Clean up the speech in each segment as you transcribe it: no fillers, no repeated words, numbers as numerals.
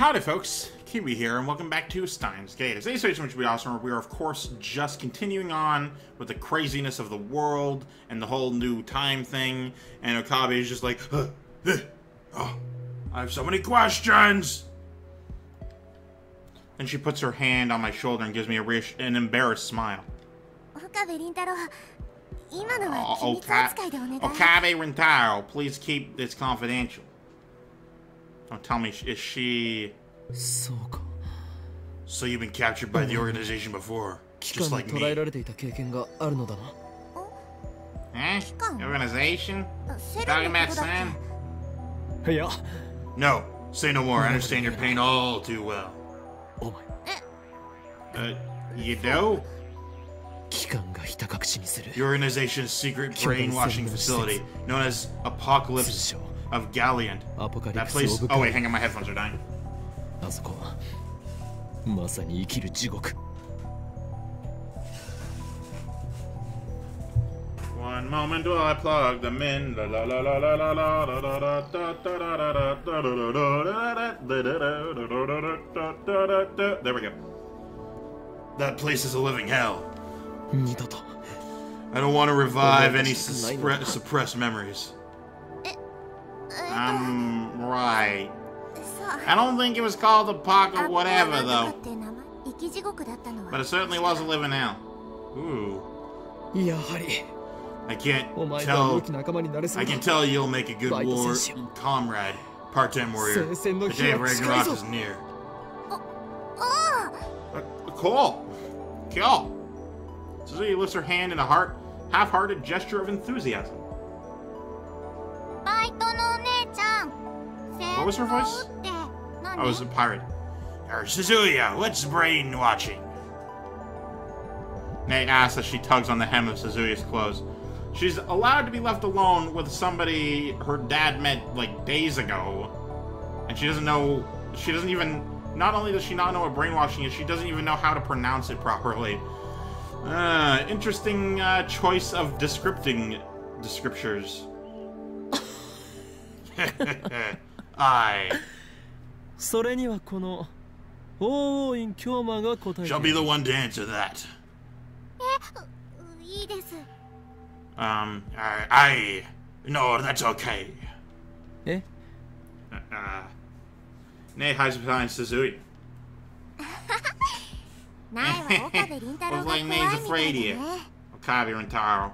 Howdy folks, Keywii here, and welcome back to Steins. Today's situation which will be awesome. We are of course just continuing on with the craziness of the world and the whole new time thing, and Okabe is just like, oh, I have so many questions! And she puts her hand on my shoulder and gives me an embarrassed smile. Okabe Rintaro, please keep this confidential. Don't tell me, is she... So you've been captured by the organization before, just like me. Eh? Organization? Talking about Sam? No, say no more. I understand your pain all too well. You do? The organization's secret brainwashing facility, known as Apocalypse of Galleon. That place... Oh wait, hang on, my headphones are dying. One moment while I plug them in. There we go. That place is a living hell. I don't want to revive any suppressed memories. Right. I don't think it was called the Pocket whatever, though. But it certainly was a living hell. Ooh. I can tell you'll make a good war comrade, part-time warrior. The day of Ragnarok is near. Cool. Suzuki lifts her hand in a half-hearted gesture of enthusiasm. What was her voice? Oh, it was a pirate. Suzuya, what's brainwashing? Nate asks as she tugs on the hem of Suzuya's clothes. She's allowed to be left alone with somebody her dad met, like, days ago. And she doesn't know... Not only does she not know what brainwashing is, she doesn't even know how to pronounce it properly. Interesting choice of descriptors. Aye. Shall be the one to answer that. No, that's okay. Nate hides behind Suzuki. Looks like Nate's afraid of you. Okabe Rintaro.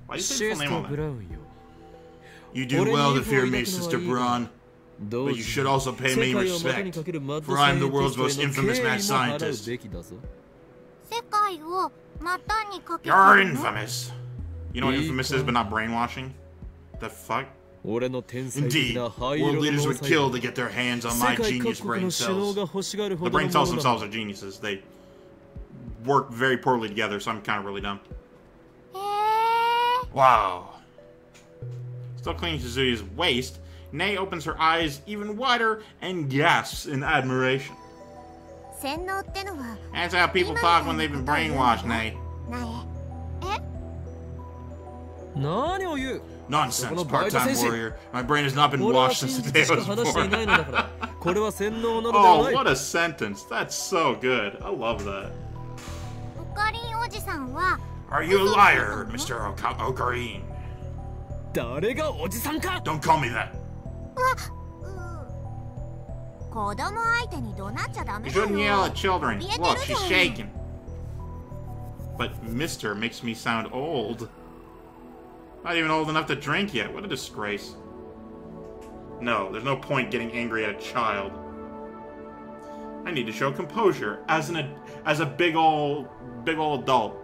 Why do you say his full name on that? You do well to fear me, Sister Braun. But you should also pay me respect, for I am the world's most infamous mad scientist. You're infamous. You know what infamous is, but not brainwashing? The fuck? Indeed, world leaders would kill to get their hands on my genius brain cells. The brain cells themselves are geniuses. They work very poorly together, so I'm kind of really dumb. Wow. Still cleaning Suzuki's waist, Nei opens her eyes even wider and gasps in admiration. That's how people talk when they've been brainwashed, Nei. Nonsense, part-time warrior. My brain has not been washed since the day I was born. Oh, what a sentence. That's so good. I love that. Are you a liar, Mr. Okarin? Don't call me that. You shouldn't yell at children. Look, she's shaking. But Mr. makes me sound old. Not even old enough to drink yet. What a disgrace. No, there's no point getting angry at a child. I need to show composure as a big old adult.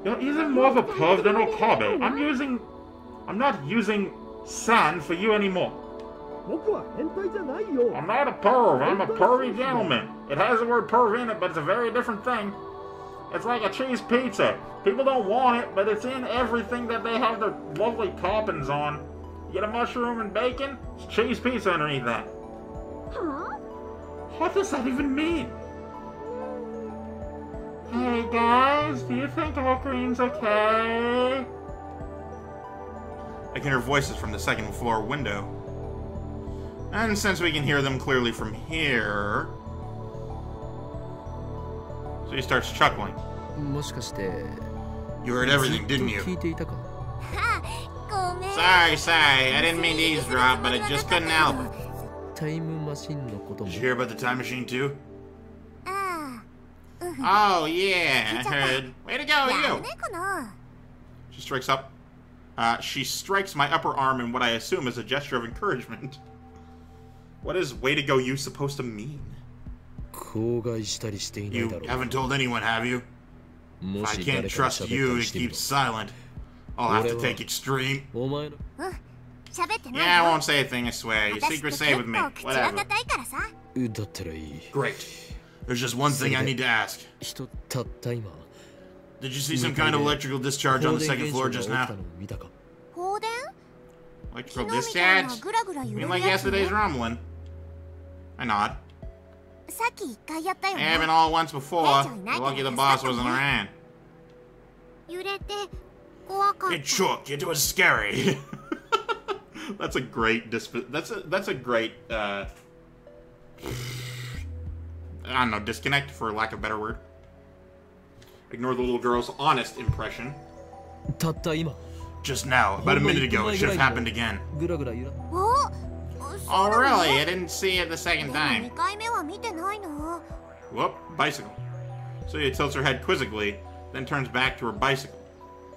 You're even more of a perv than Okabe. I'm not using san for you anymore. I'm not a perv. I'm a pervy gentleman. It has the word perv in it, but it's a very different thing. It's like a cheese pizza. People don't want it, but it's in everything that they have their lovely toppings on. You get a mushroom and bacon, it's cheese pizza underneath that. Huh? What does that even mean? Hey guys, do you think Okarin's okay? I can hear voices from the second floor window. And since we can hear them clearly from here... So he starts chuckling. You heard everything, didn't you? Sorry, I didn't mean to eavesdrop, but I just couldn't help it. Did you hear about the time machine too? Oh yeah, I heard. Way to go, you! She strikes up. She strikes my upper arm in what I assume is a gesture of encouragement. What is "way to go" you supposed to mean? You haven't told anyone, have you? If I can't trust you to keep silent, I'll have to take extreme. Yeah, I won't say a thing, I swear. Your secret's safe with me. Whatever. Great. There's just one thing I need to ask. Did you see some kind of electrical discharge on the second floor just now? Electrical discharge? You mean like yesterday's rumbling? I nod. It happened all once before. You're lucky the boss wasn't around. It shook. It was scary. That's a great that's a great I don't know, disconnect for lack of a better word. Ignore the little girl's honest impression. Just now, about a minute ago, it should have happened again. Oh really? I didn't see it the second time. Whoop, bicycle. So she tilts her head quizzically, then turns back to her bicycle.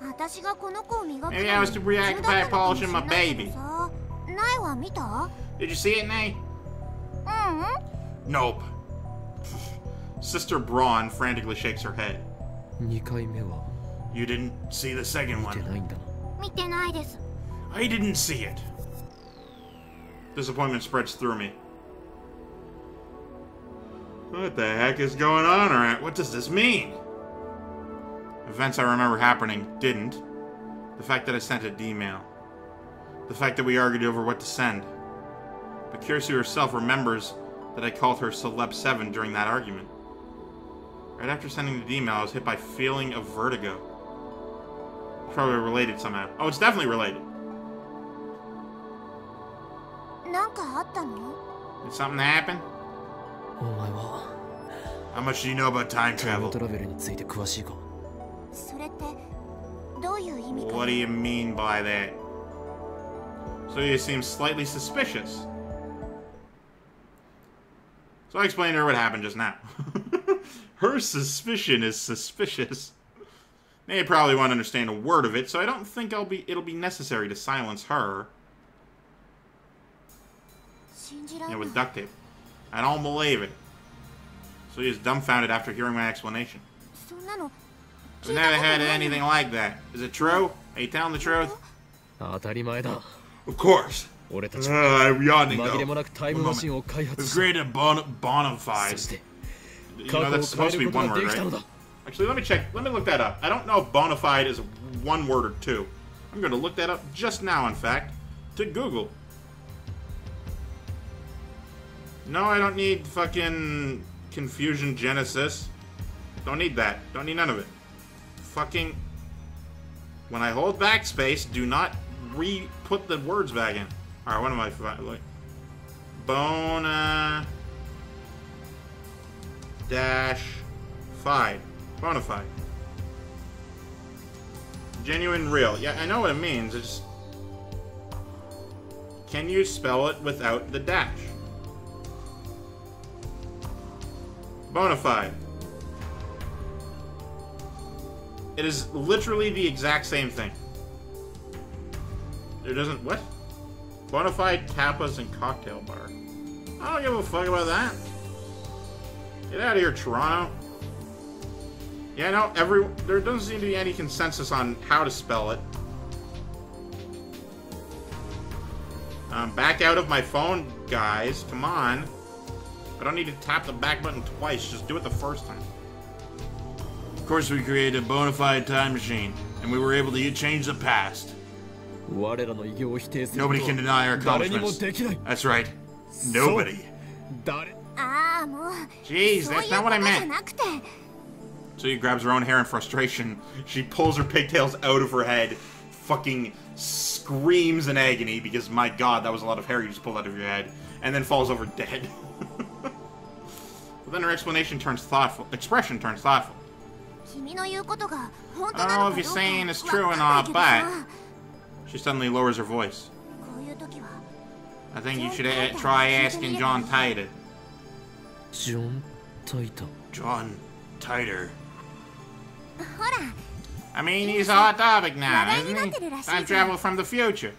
Maybe I was too preoccupied polishing my baby. Did you see it, Nay? Nope. Sister Braun frantically shakes her head. You didn't see the second one? I didn't see it. Disappointment spreads through me. What the heck is going on, alright? What does this mean? Events I remember happening didn't. The fact that I sent an email. The fact that we argued over what to send. But Kirsu herself remembers that I called her Celeb 7 during that argument. Right after sending the email, I was hit by a feeling of vertigo. It's probably related somehow. Oh, it's definitely related. Did something happen? How much do you know about time travel? What do you mean by that? So you seem slightly suspicious. So I explained to her what happened just now. Her suspicion is suspicious. They probably won't understand a word of it, so I don't think it'll be necessary to silence her. With duct tape. I don't believe it. So he is dumbfounded after hearing my explanation. I've never heard of anything like that. Is it true? Are you telling the truth? Of course. I'm yawning though. One moment. We've created a bona fide. You know, that's supposed to be one word, right? Actually, let me check. Let me look that up. I don't know if bona fide is one word or two. I'm going to look that up just now, in fact, to Google. No, I don't need fucking Confusion Genesis. Don't need that. Don't need none of it. Fucking... When I hold backspace, do not re-put the words back in. Alright, what am I... like? Bona... dash... fide. Bona fide. Genuine, real. Yeah, I know what it means. It's... Can you spell it without the dash? Bona fide. It is literally the exact same thing. There doesn't... What? Bona fide tapas and cocktail bar. I don't give a fuck about that. Get out of here, Toronto. Yeah, no, there doesn't seem to be any consensus on how to spell it. Back out of my phone, guys. Come on. I don't need to tap the back button twice. Just do it the first time. Of course, we created a bona fide time machine, and we were able to change the past. Nobody can deny our accomplishments. That's right. Nobody. Jeez, that's not what I meant. So she grabs her own hair in frustration. She pulls her pigtails out of her head, fucking screams in agony because, my god, that was a lot of hair you just pulled out of your head, and then falls over dead. But then her expression turns thoughtful. I don't know if you're saying it's true or not, but... She suddenly lowers her voice. I think you should try asking John Titor. John Titor. I mean, he's a hot topic now, isn't he? Time travel from the future.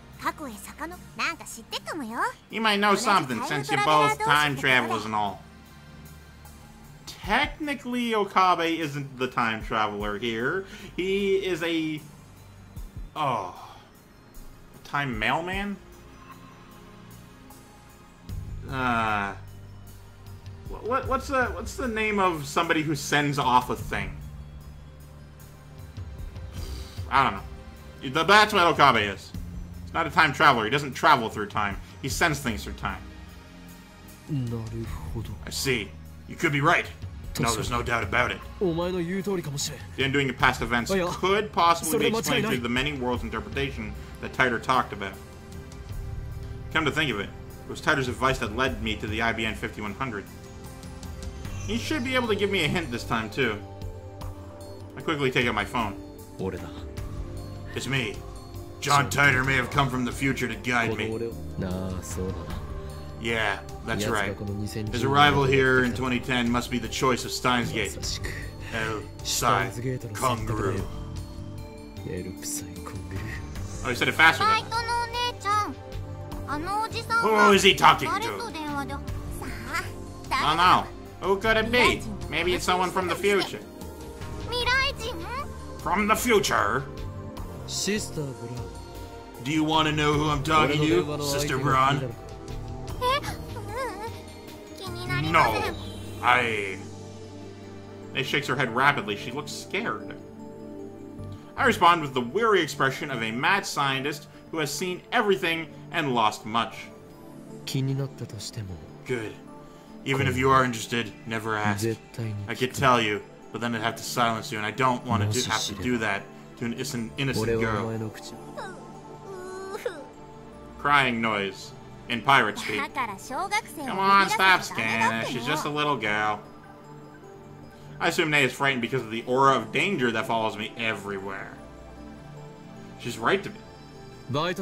You might know something, since you're both time travelers and all. Technically, Okabe isn't the time traveler here. He is a... Oh... A time mailman? What's the name of somebody who sends off a thing? I don't know. That's what Okabe is. He's not a time traveler. He doesn't travel through time. He sends things through time. I see. You could be right. No, there's no doubt about it. The undoing of past events could possibly be explained through the many worlds interpretation that Titor talked about. Come to think of it, it was Titor's advice that led me to the IBN 5100. He should be able to give me a hint this time, too. I quickly take out my phone. It's me. John Titor may have come from the future to guide me. Yeah, that's right. His arrival here in 2010 must be the choice of Steins Gate. El Sai Konguru. Oh, he said it faster though. Who is he talking to? Oh no. Who could it be? Maybe it's someone from the future. From the future? Do you want to know who I'm talking to, Sister Braun? No, They shakes her head rapidly. She looks scared. I respond with the weary expression of a mad scientist who has seen everything and lost much. Good. Even if you are interested, never ask. I could tell you, but then I'd have to silence you, and I don't want to have to do that to an innocent girl. Crying noise. In pirate speak. Come on, stop scanning her. She's just a little girl. I assume Nay is frightened because of the aura of danger that follows me everywhere. She's right to be. I'll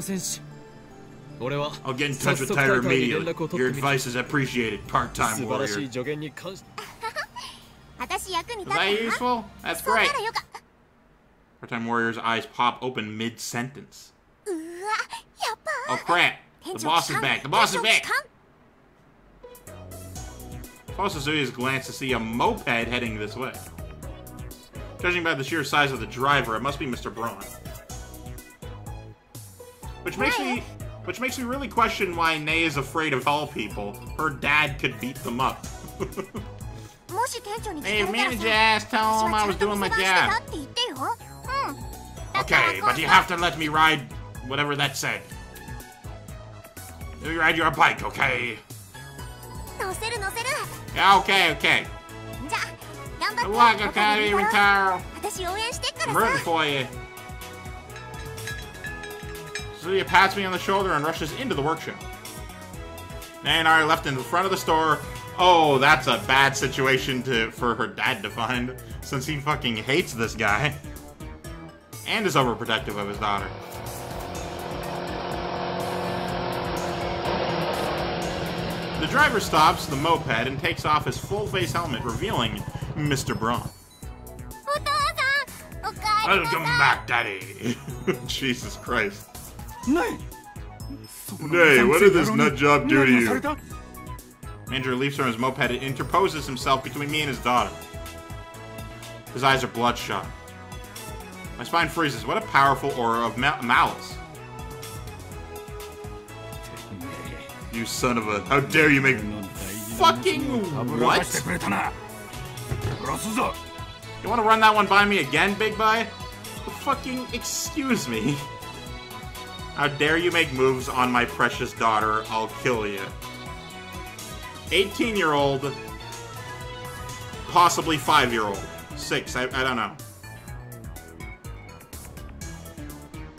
get in touch with Titor immediately. Your advice is appreciated, part-time warrior. Is that useful? That's great. Part-time warrior's eyes pop open mid-sentence. Oh crap! The boss is back! The boss is back! Follows Suzuya's glance to see a moped heading this way. Judging by the sheer size of the driver, it must be Mr. Braun. Which makes me really question why Nay is afraid of tall people. Her dad could beat them up. Hey, manager asked, tell him I was doing my job. Okay, but you have to let me ride whatever that said. Let me ride your bike, okay? Yeah, okay. Good luck, Okabe, Rintaro. I'm rooting for you. Suzuya pats me on the shoulder and rushes into the workshop. Nay and I are left in the front of the store. Oh, that's a bad situation for her dad to find, since he fucking hates this guy. And is overprotective of his daughter. The driver stops the moped and takes off his full-face helmet, revealing Mr. Braun. Welcome back, Daddy. Jesus Christ. Nay, what did this nut job do to you? Manager leaps from his moped and interposes himself between me and his daughter. His eyes are bloodshot. My spine freezes. What a powerful aura of malice. You son of a... How dare you make... Fucking what? You want to run that one by me again, big boy? Fucking excuse me. How dare you make moves on my precious daughter? I'll kill you. 18-year-old. Possibly 5-year-old. 6, I don't know.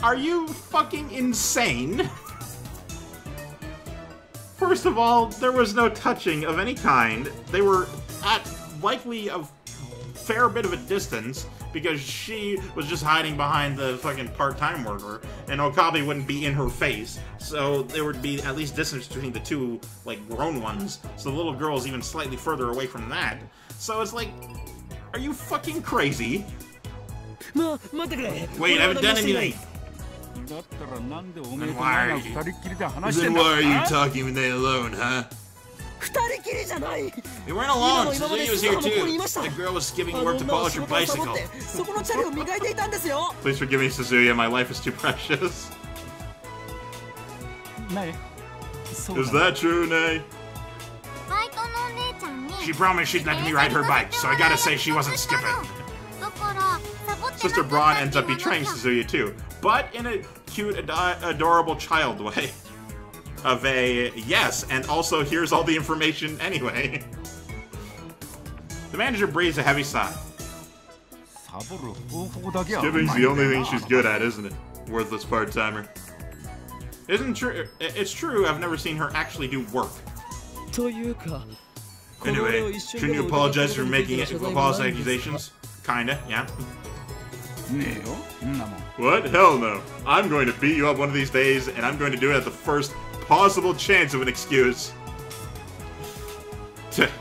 Are you fucking insane? First of all, there was no touching of any kind. They were at likely a fair bit of a distance because she was just hiding behind the fucking part-time worker, and Okabe wouldn't be in her face, so there would be at least distance between the two, like, grown ones, so the little girl's even slightly further away from that. So it's like, are you fucking crazy? Wait, I haven't done anything! Then why are you talking when they're alone, huh? We weren't alone. Suzuki was here too. The girl was skipping work to polish her bicycle. Please forgive me, Suzuki. My life is too precious. Is that true, Nay? She promised she'd let me ride her bike, so I gotta say she wasn't skipping. Sister Braun ends up betraying Suzuki too, but in a cute, adorable child way. Of a yes, and also here's all the information anyway. The manager breathes a heavy sigh. Skipping's the only thing she's good at, isn't it? Worthless part-timer. Isn't true? It's true. I've never seen her actually do work. Anyway, shouldn't you apologize for making false accusations? Kinda, yeah. What? Hell no. I'm going to beat you up one of these days, and I'm going to do it at the first possible chance of an excuse.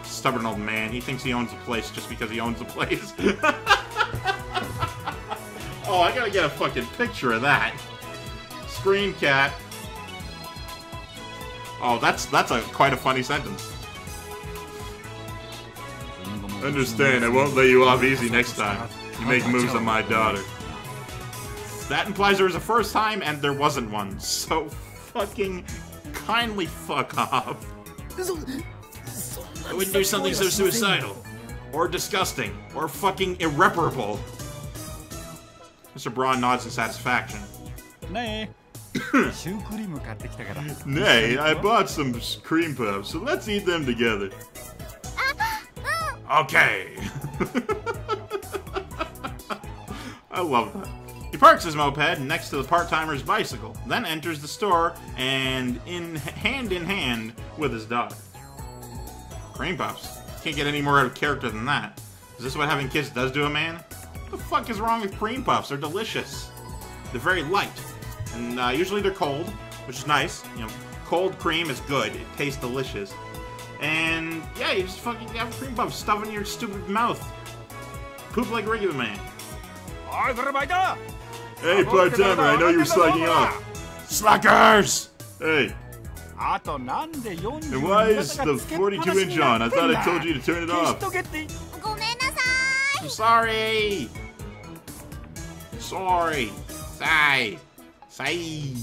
Stubborn old man. He thinks he owns the place just because he owns the place. Oh, I gotta get a fucking picture of that. Screen cat. Oh, that's quite a funny sentence. Understand, I won't lay you off easy next time. You make moves on my daughter. That implies there was a first time and there wasn't one. So fucking kindly fuck off. I wouldn't do something so suicidal, or disgusting, or fucking irreparable. Mr. Braun nods in satisfaction. Nay, I bought some cream puffs, so let's eat them together. Okay. I love that. He parks his moped next to the part-timer's bicycle, then enters the store and hand in hand with his daughter. Cream puffs. Can't get any more out of character than that. Is this what having kids does to a man? What the fuck is wrong with cream puffs? They're delicious. They're very light. And usually they're cold, which is nice. You know, cold cream is good. It tastes delicious. And yeah, you just fucking have cream puffs stuff in your stupid mouth. Poop like a regular man. Hey, part-timer, I know you're slacking off. Slackers! Hey. And why is the 42-inch on? I thought I told you to turn it off. I'm sorry. Sorry. Sigh. Sigh.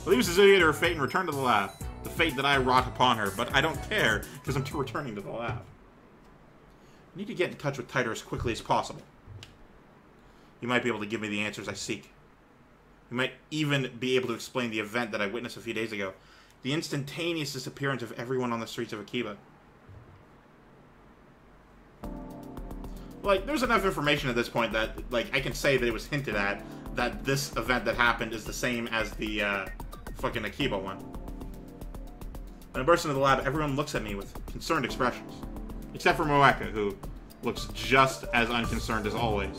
Leave Suzuki to her fate and return to the lab. The fate that I wrought upon her, but I don't care, because I'm returning to the lab. I need to get in touch with Titor as quickly as possible. You might be able to give me the answers I seek. You might even be able to explain the event that I witnessed a few days ago. The instantaneous disappearance of everyone on the streets of Akiba. Like, there's enough information at this point that, like, I can say that it was hinted at that this event that happened is the same as the, fucking Akiba one. When I burst into the lab, everyone looks at me with concerned expressions. Except for Moeka, who looks just as unconcerned as always.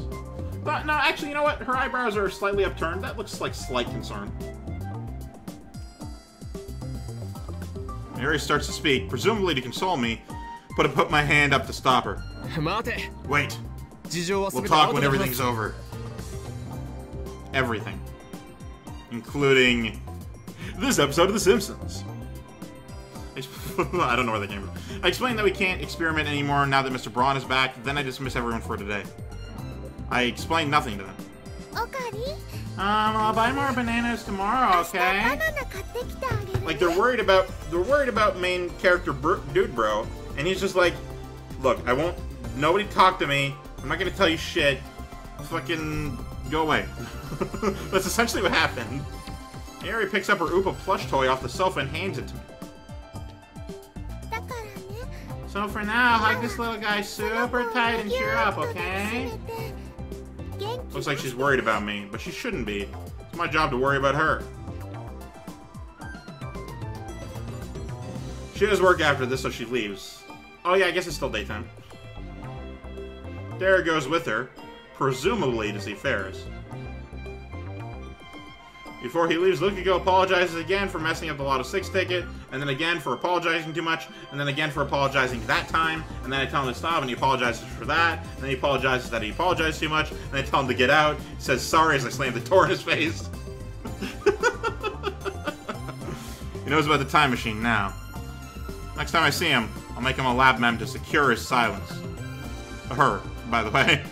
But, no, actually, you know what? Her eyebrows are slightly upturned. That looks like slight concern. Mary starts to speak, presumably to console me, but I put my hand up to stop her. Wait. We'll talk when everything's over. Everything. Including this episode of The Simpsons. I don't know where they came from. I explained that we can't experiment anymore now that Mr. Braun is back, then I dismiss everyone for today. I explained nothing to them. I'll buy more bananas tomorrow, okay? Like, they're worried about main character Dude Bro, and he's just like, look, nobody talk to me, I'm not gonna tell you shit, fucking go away. That's essentially what happened. Mary picks up her Oopa plush toy off the sofa and hands it to me. So for now, hug this little guy super tight and cheer up, okay? Looks like she's worried about me, but she shouldn't be. my job to worry about her. She has work after this, so she leaves. Oh yeah, I guess it's still daytime. Dara goes with her, presumably to see Ferris. Before he leaves, Lukigo apologizes again for messing up the Lotto 6 ticket, and then again for apologizing too much, and then again for apologizing that time, and then I tell him to stop, and he apologizes for that, and then he apologizes that he apologized too much, and I tell him to get out. He says sorry as I slam the door in his face. He knows about the time machine now. Next time I see him, I'll make him a lab mem to secure his silence. Her, by the way.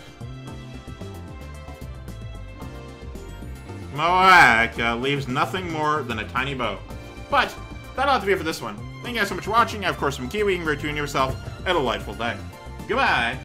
Moak leaves nothing more than a tiny bow. But that'll have to be it for this one. Thank you guys so much for watching. I, of course, am Keywii. You can retune yourself. Have a delightful day. Goodbye.